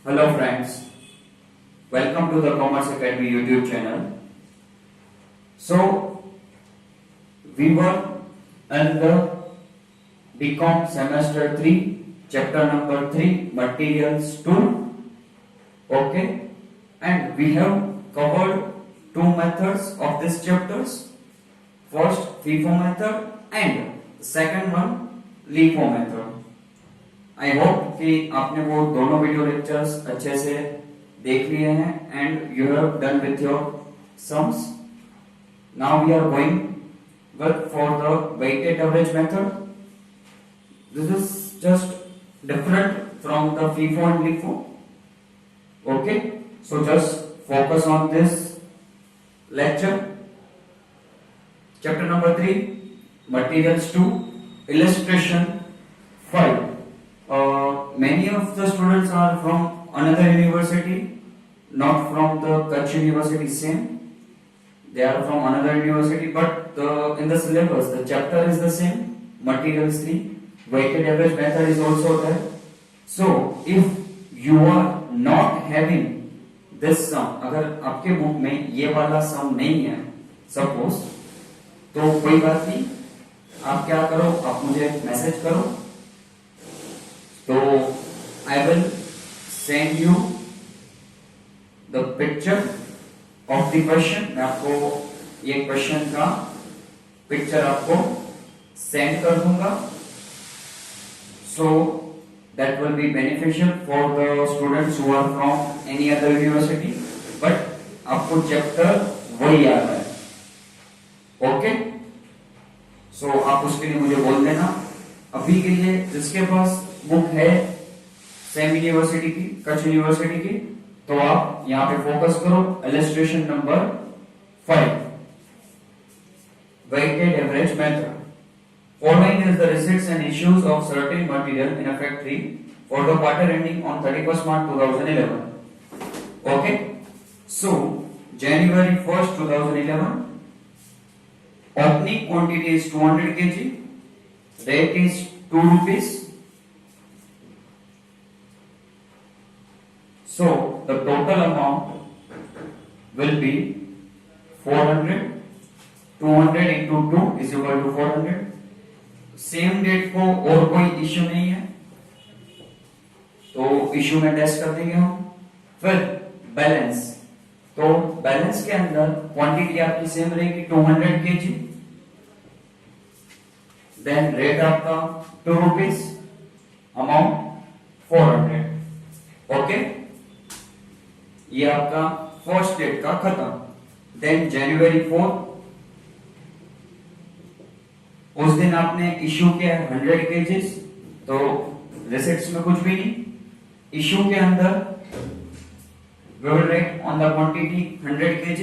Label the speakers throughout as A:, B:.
A: Hello friends, welcome to the Commerce Academy YouTube channel. So, we were in the BCom semester 3, chapter number 3, materials 2, okay, and we have covered two methods of this chapters. First, FIFO method and second one, LIFO method. I hope कि आपने वो दोनों video lectures अच्छे से देख लिए हैं and you have done with your sums. Now we are going with for the weighted average method. This is just different from the FIFO and LIFO. Okay, so just focus on this lecture. Chapter number 3, materials 2, illustration 5. Many of the students are from another university, not from the Kutch University same. They are from another university, but in the syllabus, the chapter is the same. Materials 3, weighted average method is also there. So, if you are not having this sum, अगर आपके book में ये वाला sum नहीं है, suppose, तो कोई बात नहीं. आप क्या करो, आप मुझे मैसेज करो. तो I will send you the picture of the question. मैं आपको ये क्वेश्चन का पिक्चर आपको सेंड कर दूंगा. So that will be beneficial for the students who are from any other university. But आपको चैप्टर वही याद है. ओके, सो आप उसके लिए मुझे बोल देना. अभी के लिए जिसके पास बुक है सेम यूनिवर्सिटी की, कच्छ यूनिवर्सिटी की, तो आप यहां पे फोकस करो. Illustration number 5, weighted average method. Following is the receipts and issues of certain material in a factory for the quarter ending on 31st March 2011. Okay, so January 1st 2011, opening quantity is 200 kg, rate is 2 rupees. So the total amount will be 400. 200 into 2 is equal to 400. Same date को और कोई issue नहीं है, तो issue में test कर देंगे हम. फिर बैलेंस, तो बैलेंस के अंदर क्वांटिटी आपकी सेम रहेगी 200 kg. देन रेट आपका 2 रुपीज, अमाउंट 400. ओके, ये आपका फर्स्ट डेट का खत्म. देन जनवरी 4, उस दिन आपने इश्यू किया 100 kg, तो रिसिप्ट्स में कुछ भी नहीं. इश्यू के अंदर we will write on the quantity 100 kg.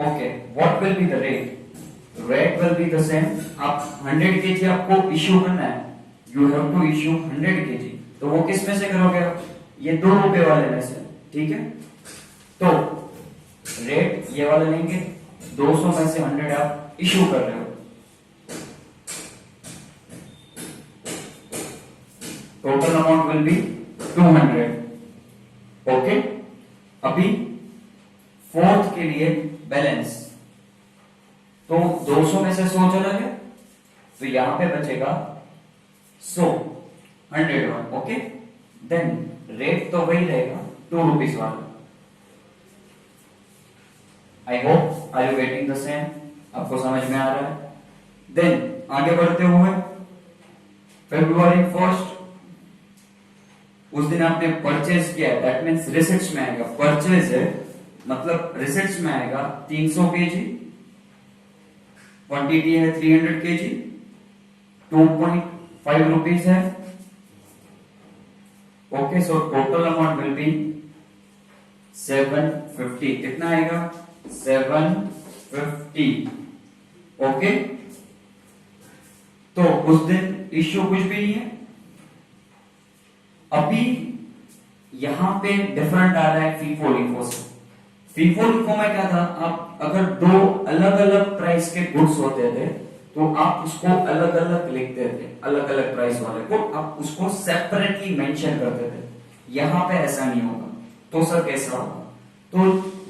A: Okay, what will be the rate? Rate will be the same. आप 100 kg आपको इश्यू करना है, you have to issue 100 kg. तो वो किस में से करोगे आप? ये 2 रुपए वाले में से. ठीक है, तो रेट ये वाला लेंगे, 200 में से 100 आप इश्यू कर रहे हो. Total amount will B 200. Okay, अभी फोर्थ के लिए बैलेंस, तो 200 में से 100 चला गया, तो यहां पे बचेगा 100, 101. ओके, देन रेट तो वही रहेगा 2 रुपीज वाला. I hope are you getting the same, आपको समझ में आ रहा है. देन आगे बढ़ते हुए February 1st, उस दिन आपने परचेज किया है, दैट मीन्स रिसिप्ट्स में आएगा. परचेज है मतलब रिसिप्ट्स में आएगा 300 kg, क्वांटिटी है 300 kg, 2.5 रुपीज है. Okay, so total amount will B 750. कितना आएगा? 750. ओके, तो उस दिन इश्यू कुछ भी नहीं है. अभी यहां पे डिफरेंट आ रहा है FIFO LIFO से. FIFO LIFO में क्या था, आप अगर 2 अलग अलग प्राइस के गुड्स होते थे तो आप उसको अलग अलग लिखते थे, अलग अलग प्राइस वाले को आप उसको सेपरेटली मेंशन करते थे. यहां पे ऐसा नहीं होगा, तो सर कैसा होगा? तो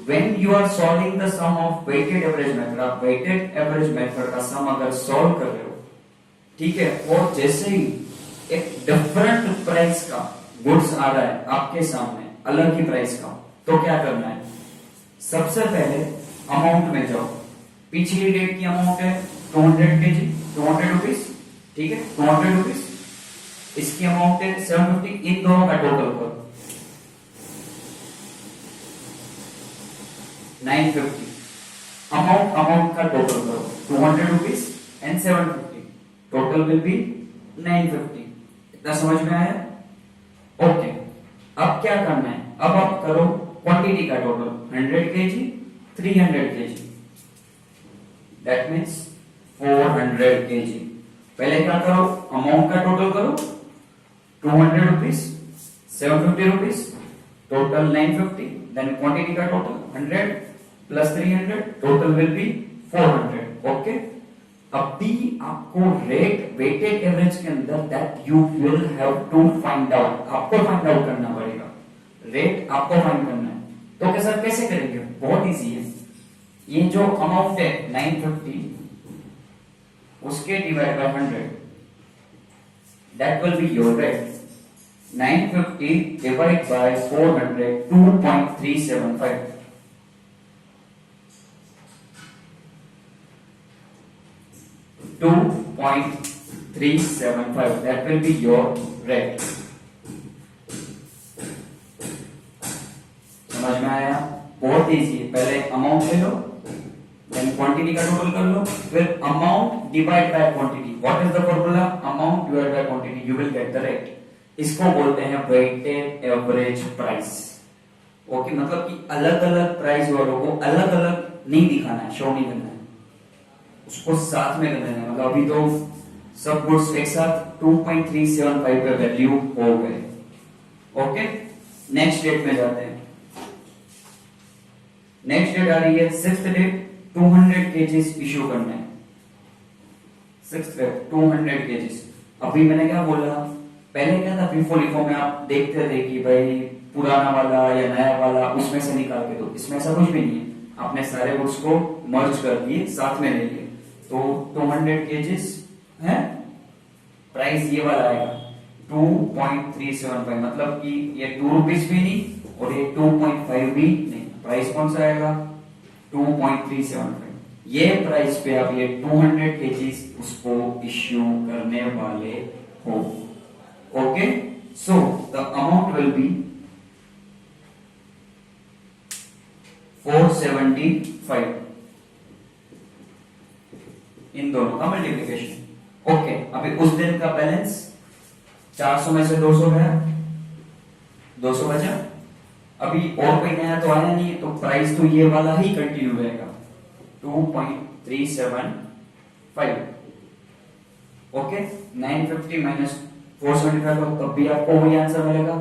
A: when you are solving the sum of weighted average method, आप वेटेड एवरेज मेथड का सम अगर सॉल्व कर रहे हो, ठीक है, और जैसे ही एक डिफरेंट प्राइस का गुड्स आ रहा है आपके सामने, अलग ही प्राइस का, तो क्या करना है? सबसे पहले अमाउंट में जाओ। पिछली डेट की अमाउंट है 200 केजी, 200 रुपीज, ठीक है, 200 रुपीज। इसकी अमाउंट है 750, इन दोनों का टोटल करो 950। अमाउंट का टोटल करो 200 rupees and 750, total will B 950। इतना समझ में आया? ओके, अब क्या करना है? अब आप करो क्वांटिटी का total, 100 KG, 300 KG, that means 400 KG. पहले क्या करो? अमाउंट का टोटल करो 200 rupees, 750 rupees, total 950, then quantity का total 100 plus 300, total will be 400। Okay, अब भी आपको रेट वेटेड एवरेज के अंदर that you will have to find out, आपको फाइंड आउट करना पड़ेगा, रेट आपको फाइंड करना है। तो कैसा कैसे करेंगे? बहुत इजी है। ये जो अमाउंट है 950, उसके divide by 100, that will be your rate. 950 divide by 400, 2.375, 2.375, that will be your rate। समझ में आया? बहुत इजी है। पहले अमाउंट ले लो, देन क्वांटिटी का टोटल कर लो, फिर amount divide by quantity. What is the formula? Amount divide by quantity, you will get the rate. इसको बोलते हैं वेटेड एवरेज प्राइस। ओके, मतलब कि अलग अलग प्राइस वालों को अलग अलग नहीं दिखाना है, शो नहीं करना है, उसको साथ में कर देना है। मतलब अभी तो सब गुड्स एक साथ 2.375 पे वैल्यू हो गए। ओके, नेक्स्ट डेट में जाते हैं। नेक्स्ट डेट आ रही है 6th डेट, 200 केजीज इश्यू करना है। 6th date 200 KGs. अभी मैंने क्या बोला? पहले क्या था, FIFO लिफो में आप देखते थे कि भाई पुराना वाला या नया वाला उसमें से निकाल के दो। इसमें ऐसा कुछ भी नहीं है, आपने सारे गुड्स को मर्ज कर दिए, साथ में ले लिए। तो 200 केजीज है, प्राइस ये वाला आएगा 2.375, मतलब कि ये 2 रुपीज भी नहीं और ये 2.5 भी नहीं। प्राइस कौन सा आएगा? 2.375। ये प्राइस पे आप ये 200 केजीज उसको इश्यू करने वाले हो। Okay, so the amount will B 475, इन दोनों का मल्टीप्लीकेशन। ओके, अभी उस दिन का बैलेंस 400 में से 200 गया, 200 बचा। अभी और कोई नया तो आया नहीं, तो प्राइस तो ये वाला ही कंटिन्यू रहेगा 2.375। ओके, 950 माइनस 475 करो तब भी आपको वही आंसर मिलेगा।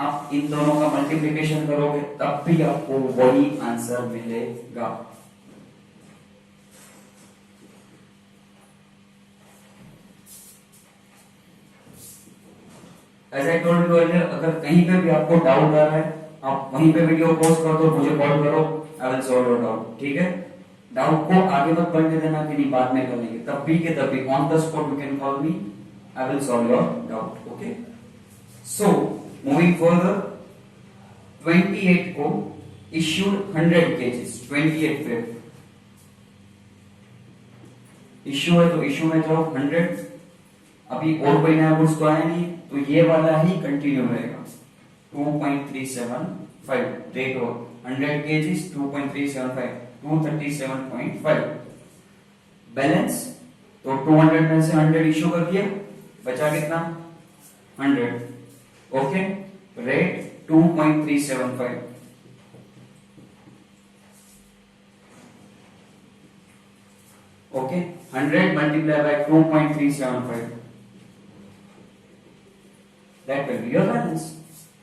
A: आप इन दोनों का मल्टीप्लीकेशन करोगे तब भी आपको वही आंसर मिलेगा। As I told you earlier, अगर कहीं पे भी आपको डाउट आ रहा है, आप वहीं पे वीडियो पॉज कर दो, मुझे कॉल करो, I will solve your doubt. ठीक है, डाउट को आगे मत बढ़ने देना कि नहीं बाद में कर लेंगे, तब भी के तब भी on the spot you can call me, I will solve your doubt. Okay, so moving further, 28 को इश्यूड 100 केजीज, 28 पे इश्यू है तो इश्यू में जाओ 100। अभी और कोई नया गुड्स तो आया नहीं, तो ये वाला ही कंटिन्यू रहेगा 2.375 रेट और 100 केजीज 2.375, 237.5 बैलेंस। तो 200 में से 100 इश्यू कर दिया, बचा कितना? 100। Okay, rate 2.375। Okay, 100 multiply by 2.375, that will be your balance.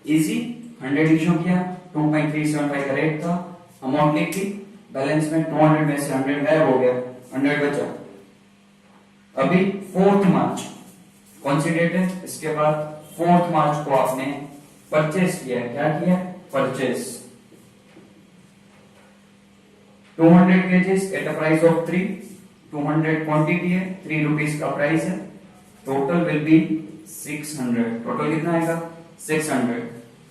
A: Easy, 100 issue किया, 2.375 का रेट था, अमाउंट लिख दी, बैलेंस में 200 में से 100 गायब हो गया, 100 बचा। अभी 4th मार्च कौन सी डेट है? इसके बाद 4th मार्च को आपने परचेस किया है, क्या किया है, purchase 200 kgs eight a price of 3, 200 quantity है, 3 रुपीस का प्राइस है, टोटल विल बी 600, टोटल कितना आएगा 600।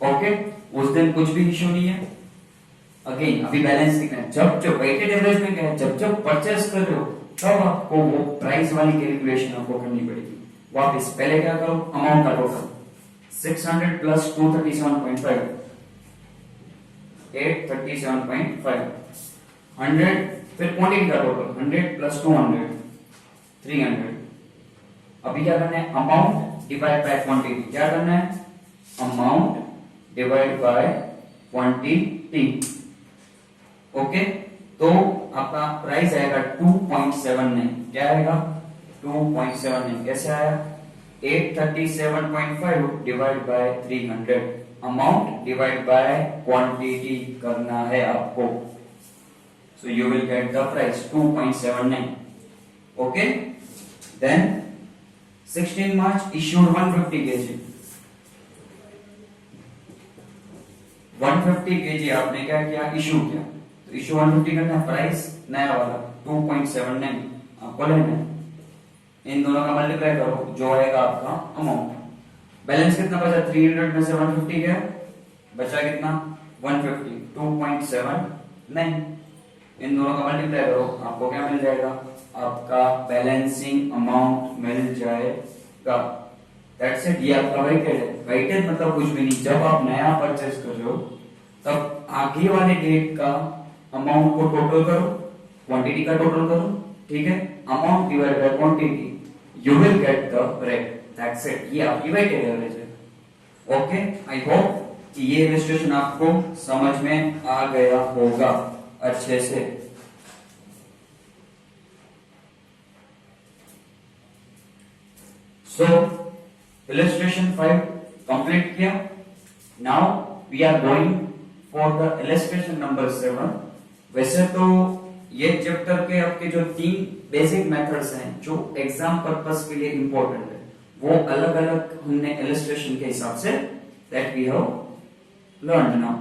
A: ओके, उस दिन कुछ भी इश्यू नहीं है। अगेन अभी बैलेंस लिखना है, जब जब वेटेड एवरेज में क्या है, जब जब परचेस कर रहे हो तब आपको वो प्राइस वाली कैलकुलेशन आपको करनी पड़ेगी। वापस पहले क्या करो, अमाउंट का टोटल 600 प्लस 237.5, 837.5, 100, फिर क्वांटिटी का टोटल 100 प्लस 200, 300। अभी क्या करना है, अमाउंट डिवाइड बाय क्वांटिटी, क्या करना है, amount divide by quantity. Okay, तो आपका प्राइस आएगा 2.79, क्या आएगा 2.79, कैसे आया, 837.5 divide by 300, amount divide by quantity करना है आपको, so you will get the price 2.79. okay, then 16 March issued 150 kg, 150 kg आपने क्या किया, इशू किया, तो इशू 150 करना है, प्राइस नया वाला 2.79 आपको लेना है, इन दोनों का मल्टीप्लाई करो, जो आएगा आपका अमाउंट। बैलेंस कितना बचा, 300 में से 150 गया, बचा कितना 150, 2.79, इन दोनों का मल्टीप्लाई करो, आपको क्या मिल जाएगा, आपका बैलेंसिंग अमाउंट मिल जाएगा। दैट्स इट, ये आपका वेटेड है। वेटेड मतलब कुछ भी नहीं, जब आप नया परचेस कर रहे हो तब आगे वाले डेट का अमाउंट को टोटल करो, क्वांटिटी का टोटल करो, ठीक है, amount divide by quantity, you will get the rate. That's it, ये आपकी वेटेड एवरेज है। ओके, आई होप कि ये इलस्ट्रेशन आपको समझ में आ गया होगा अच्छे से। सो illustration 5 कंप्लीट किया। Now we are going for the illustration number 7। वैसे तो ये चैप्टर के आपके जो 3 बेसिक मेथड्स हैं जो एग्जाम पर्पस के लिए इंपॉर्टेंट है, वो अलग अलग हमने illustration के हिसाब से that we have learned now।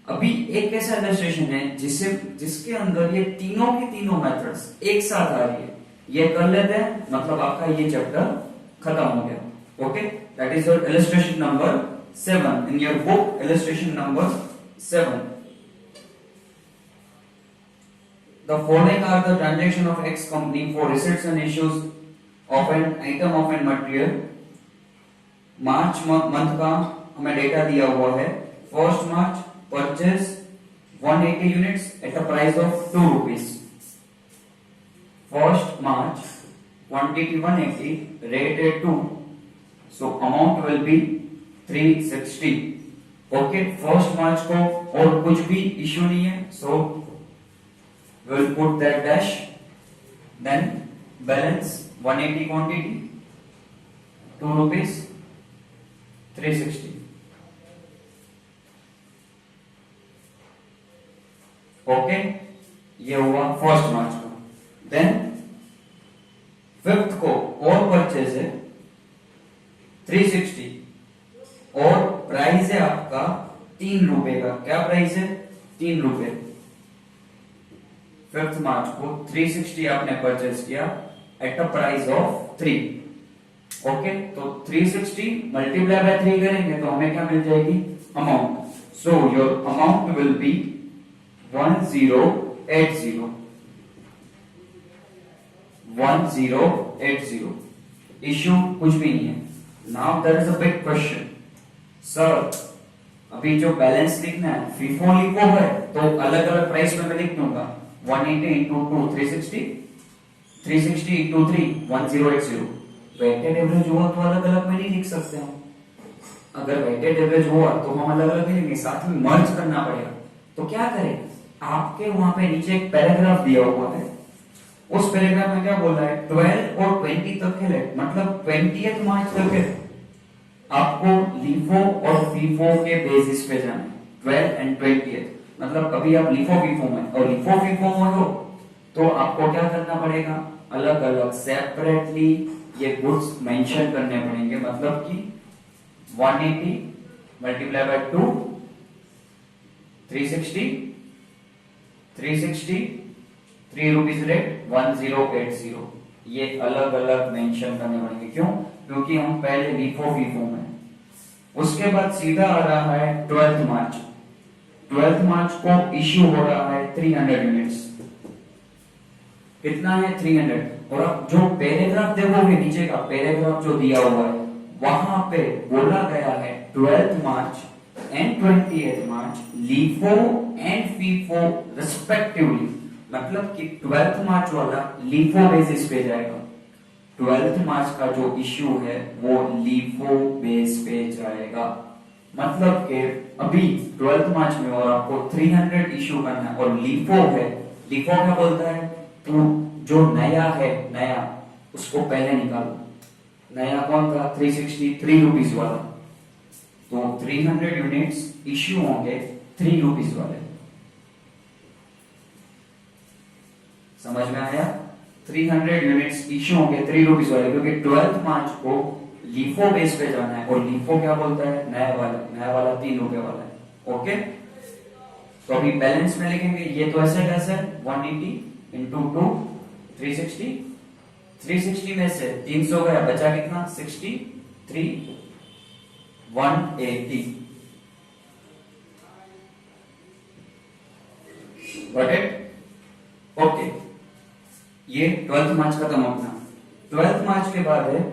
A: अभी एक ऐसा illustration है जिसके अंदर ये तीनों की तीनों मेथड्स एक साथ आ रही है, ये कर लेते हैं, मतलब आपका ये चैप्टर खत्म हो गया। Okay, that is your illustration number 7 in your book, illustration number 7. The following are the transaction of X company for receipts and issues of an item of an material। March month का हमें data दिया हुआ है। First March purchase 180 units at a price of 2 rupees. First March quantity 180, rate at 2, so amount will be 360। okay, फर्स्ट मार्च को और कुछ भी इश्यू नहीं है, so we'll put that dash, then balance 180 quantity 2 rupees 360। Okay, ये हुआ फर्स्ट मार्च को। देन फिफ्थ को और परचेज है 360 और प्राइस है आपका 3 रुपए का। क्या प्राइस है, 3 रुपए। फिफ्थ मार्च को 360 आपने परचेज किया eight a price of 3। Okay, तो 360 मल्टीप्लाई बाय 3 करेंगे तो हमें क्या मिल जाएगी, amount. So your amount will be 1080, 1080। Issue कुछ भी नहीं है। Now there is a big question, sir अभी जो बैलेंस लिखना है फीफो लिखो है तो अलग अलग प्राइस में मैं लिख दूंगा, 180 इंटू 2 360, 360 इंटू 3 1080। वेटेड एवरेज हुआ तो अलग अलग में नहीं लिख सकते हम। अगर वेटेड एवरेज हुआ तो हम अलग अलग नहीं लिखेंगे, साथ में मर्ज करना पड़ेगा। तो क्या करें, आपके वहां पे नीचे एक पैराग्राफ दिया हुआ है, उस पैराग्राफ में क्या बोल रहा है, 12 और 20 तक के लिए, मतलब 20th मार्च तक है आपको लीफो और फीफो के बेसिस पे जाना है। 12 एंड 20th, मतलब कभी आप लीफो फीफो में और लीफो फीफो में हो तो आपको क्या करना पड़ेगा, अलग अलग सेपरेटली ये गुड्स मेंशन करने पड़ेंगे। मतलब कि 180 मल्टीप्लाई बाय 2, 360, 360, 3 रुपीज रेट 1080। ये अलग अलग मेंशन करने पड़ेंगे, क्यों? क्योंकि हम पहले लीफो फीफो में, उसके बाद सीधा आ रहा है 12th मार्च। 12th मार्च को इश्यू हो रहा है 300 यूनिट्स। कितना है? 300। और अब जो पैराग्राफ देखोगे नीचे का पैराग्राफ जो दिया हुआ है, वहां पे बोला गया है 12th March and 28th March LIFO and FIFO respectively. मतलब कि 12th मार्च वाला लीफो बेसिस पे जाएगा, 12th मार्च का जो इश्यू है वो लीफो बेस पे जाएगा। मतलब कि अभी 12th मार्च में और आपको 300 इश्यू करना है और लीफो है। लीफो क्या बोलता है? तो जो नया है, नया उसको पहले निकालो। नया कौन था? 363 रुपीज वाला। तो 300 यूनिट्स इश्यू होंगे 3 रुपीज वाले। समझ में आया? 300 यूनिट्स इश्यू होंगे 3 रुपीज वाले, क्योंकि 12th मार्च को लीफो बेस पे जाना है और लीफो क्या बोलता है? नया वाला 3 रुपए वाला है। ओके, तो अभी बैलेंस में लिखेंगे। ये तो ऐसे कैसे 180 इंटू 2 360, 360 में से 300 गया, बचा कितना? 63, 180। Got it? ओके, ये 12th मार्च खत्म अपना। 12th मार्च के बाद है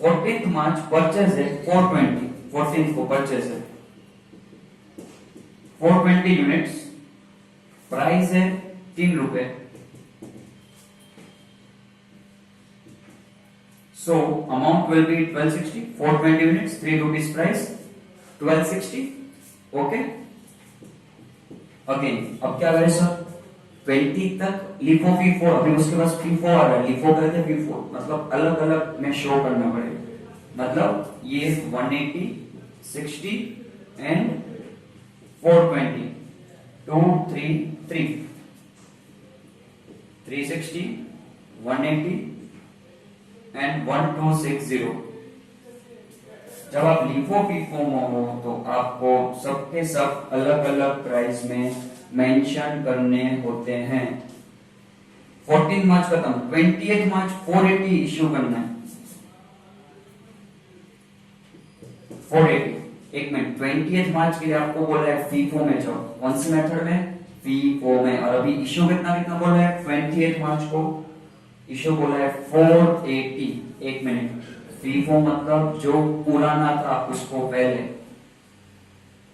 A: 14th मार्च परचेज है 420। 14th को परचेज है 420 यूनिट्स, प्राइस है 3 रुपए। So amount will be 1260, 420 units, 3 rupees price, 1260. Okay. Again, अब क्या करें सर? 20 तक लिफो फीफो, अभी उसके पास फीफो आ रहा है, लिफो करके फीफो, मतलब अलग अलग में शो करना पड़ेगा। मतलब ये 180, 60 एंड 420, 2, 3, 3, 360, 180 एंड 1260। जब आप लिफो फीफो में हो तो आपको सबके सब अलग अलग प्राइस में मेंशन करने होते हैं। 14 मार्च खत्म, 20 मार्च 480 इश्यू करना है। 480, एक मिनट, 20 मार्च के लिए आपको बोला है फीफो में जाओ। कौन सी मेथड में? फीफो में। और अभी इश्यू कितना कितना बोला है? 20 मार्च को इश्यू बोला है 480। एक मिनट, फीफो मतलब जो पुराना था उसको पहले,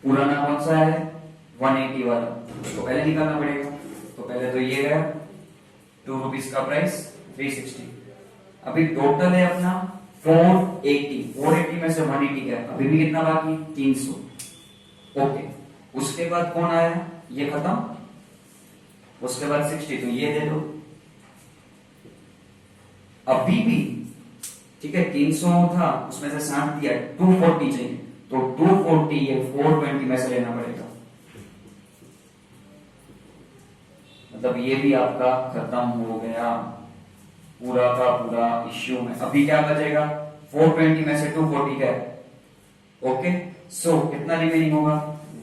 A: पुराना कौन सा है? 180 वाला, उसको पहले निकालना पड़ेगा। तो पहले तो ये गया 2 रुपीज का प्राइस, 360। अभी टोटल है अपना 480। 480 में से 180 गया, अभी भी कितना बाकी? 300। ओके, उसके बाद कौन आया? ये खत्म। उसके बाद 60, तो ये दे दो। अभी भी ठीक है, 300 था उसमें से 60 दिया, 240 चाहिए, तो 240 ये 420 में से लेना पड़ेगा। मतलब ये भी आपका खत्म हो गया पूरा का पूरा इश्यू में। अभी क्या बचेगा? 420 में से 240 का है। ओके, सो कितना रिमेनिंग होगा?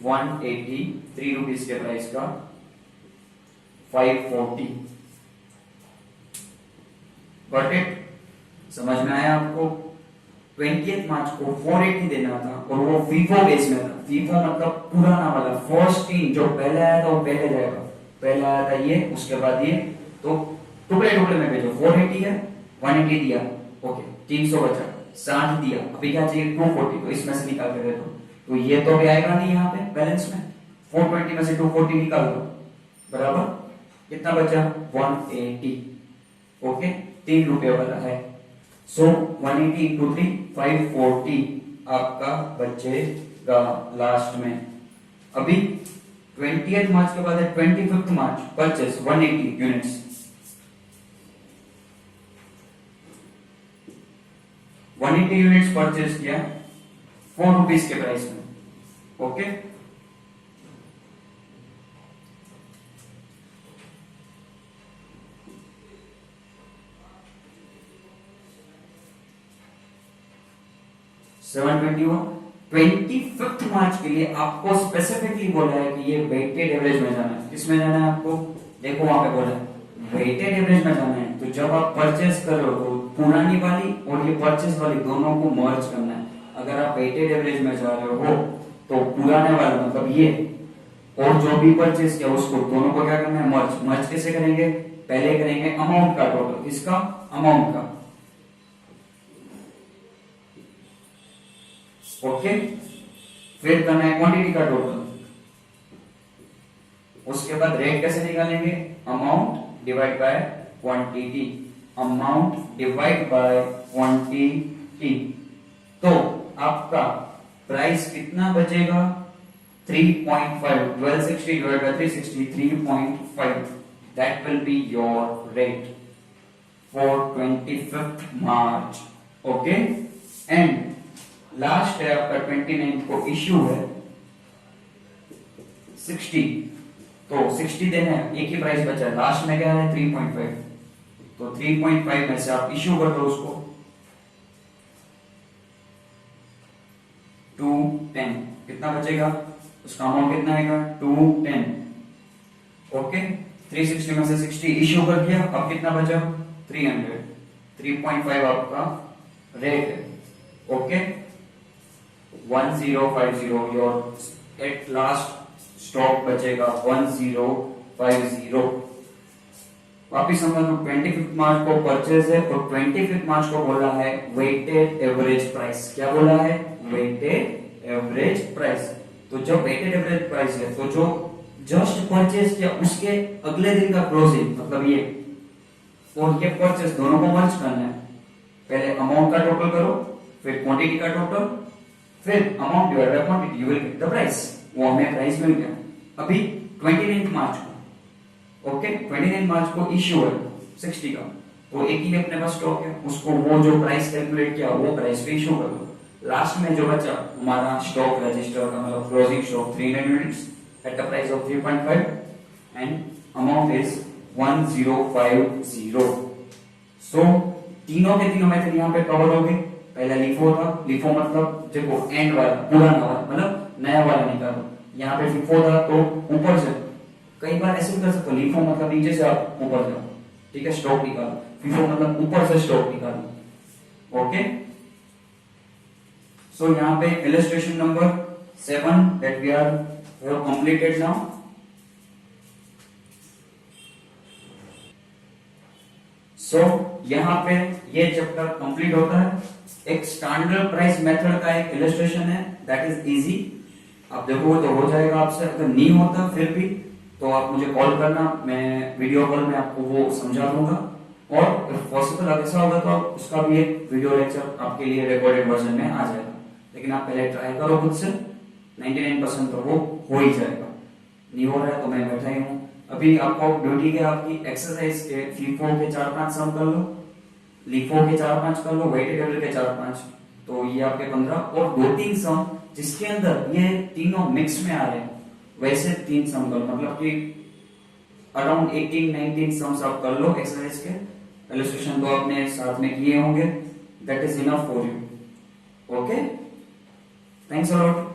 A: 180, 3 रुपीज के प्राइस का 540। Got it? समझ में आया आपको? 20 मार्च को 480 देना था और वो फीफो बेस में था। फीफो मतलब पुराना वाला, फर्स्ट 3 जो पहले आया था वो पहले जाएगा। पहले आया था ये, उसके बाद ये, तो टुकड़े टुकड़े में भेजो। 480 है, 180 दिया, ओके, 300 बचा, 60 दिया, अभी क्या चाहिए? 240, तो इसमें से निकाल के दे दो। तो ये तो अभी आएगा नहीं यहाँ पे बैलेंस में। 420 में से 240 निकाल दो, बराबर कितना बचा? 180। ओके, 3 रुपए वाला है। सो 180 इंटू 3, 540 आपका बचेगा लास्ट में। अभी 20 मार्च के बाद है 25 मार्च परचेस 180 यूनिट्स। यूनिट्स परचेस किया 4 रुपीज के प्राइस में। ओके, $721 25 मार्च के लिए आपको स्पेसिफिकली बोला है कि ये वेटेड एवरेज में जाना है। किसमें जाना है आपको? देखो वहां पे बोला है वेटेड एवरेज में जाना है। तो जब आप परचेस कर रहे हो तो पुरानी वाली और ये परचेस वाली दोनों को मर्ज करना है। अगर आप वेटेड एवरेज में जा रहे हो तो पुराने वाला मतलब ये और जो भी परचेस किया उसको दोनों को क्या करना है? मर्ज। मर्ज कैसे करेंगे? पहले करेंगे अमाउंट का टोटल। किसका? अमाउंट का। ओके, फिर करना है क्वांटिटी का टोटल। उसके बाद रेट कैसे निकालेंगे? Amount divide by quantity. Amount divide by quantity. तो आपका प्राइस कितना बचेगा? 3.5। 1260 divided by 360, 3.5. That will be your rate for 25th March. Okay? And last है आपका 29th को इश्यू है 60। तो 60 देना है, एक ही प्राइस बचा है। लास्ट में क्या है? 3.5। तो 3.5 में से आप इश्यू कर दो उसको 210। कितना बचेगा? उसका अमाउंट कितना आएगा? 210। ओके, 360 में से 60 इश्यू कर दिया। अब कितना बचा? 300। 3.5 आपका रेट है। Okay, 1050 your at last stock बचेगा 1050। वापिस हम लोग 25 मार्च को परचेज है और 25 मार्च को बोला है वेटेड एवरेज प्राइस। क्या बोला है? Weighted average price. तो जब वेटेड एवरेज प्राइस है तो जो जस्ट परचेज किया उसके अगले दिन का क्लोजिंग मतलब ये और ये परचेज दोनों को मर्ज करना है। पहले अमाउंट का टोटल करो, फिर क्वांटिटी का टोटल, फिर amount divide by quantity, you will get the price. वो हमें प्राइस मिल गया अभी 29 मार्च को। ओके, 29 मार्च को इश्यू है 60 का। तो एक ही अपने पास स्टॉक है, उसको वो जो प्राइस कैलकुलेट किया वो प्राइस पे इश्यू कर दो। लास्ट में जो बचा हमारा स्टॉक रजिस्टर का मतलब closing stock 300 units at the price of 3.5 and amount is 1050। सो तीनों के तीनों मेथड यहाँ पे कवर हो गए। पहला लिफो था। लिफो मतलब देखो एंड वाला पुराना वाला मतलब नया वाला निकालो। यहाँ पे लिफो था तो ऊपर से, कई बार ऐसे भी कर सकते हो लिफो मतलब नीचे से आप ऊपर जाओ। ठीक है, स्टॉक निकालो। लिफो मतलब ऊपर से स्टॉक निकालो। ओके, so यहाँ पे illustration number 7 that we have completed now. So यहाँ पे ये चैप्टर कंप्लीट होता है। एक स्टैंडर्ड प्राइस मेथड का एक इलस्ट्रेशन है, दैट इज इजी। आप देखोगे तो हो जाएगा आपसे। अगर नहीं होता फिर भी तो आप मुझे कॉल करना, मैं वीडियो कॉल में आपको वो समझा दूंगा। और इफ पॉसिबल ऐसा होगा तो उसका भी एक वीडियो लेक्चर आपके लिए रिकॉर्डेड वर्जन में आ जाएगा। लेकिन आप पहले ट्राई करो खुद से, 99% तो वो हो ही जाएगा। नहीं हो रहा है तो मैं बैठा ही हूँ। अभी आपको ड्यूटी के आपकी एक्सरसाइज के लिफो के 4-5 सम कर लो, लिफो के 4-5 कर लो, वेटेड एवरेज के 4-5, तो ये आपके 15 और 2-3 सम जिसके अंदर ये तीनों मिक्स में आ रहे हैं वैसे 3 सम कर, मतलब कि अराउंड 18-19 सम्स आप कर लो एक्सरसाइज के। इलस्ट्रेशन तो आपने साथ में किए होंगे। That is enough for you. Okay, thanks a lot.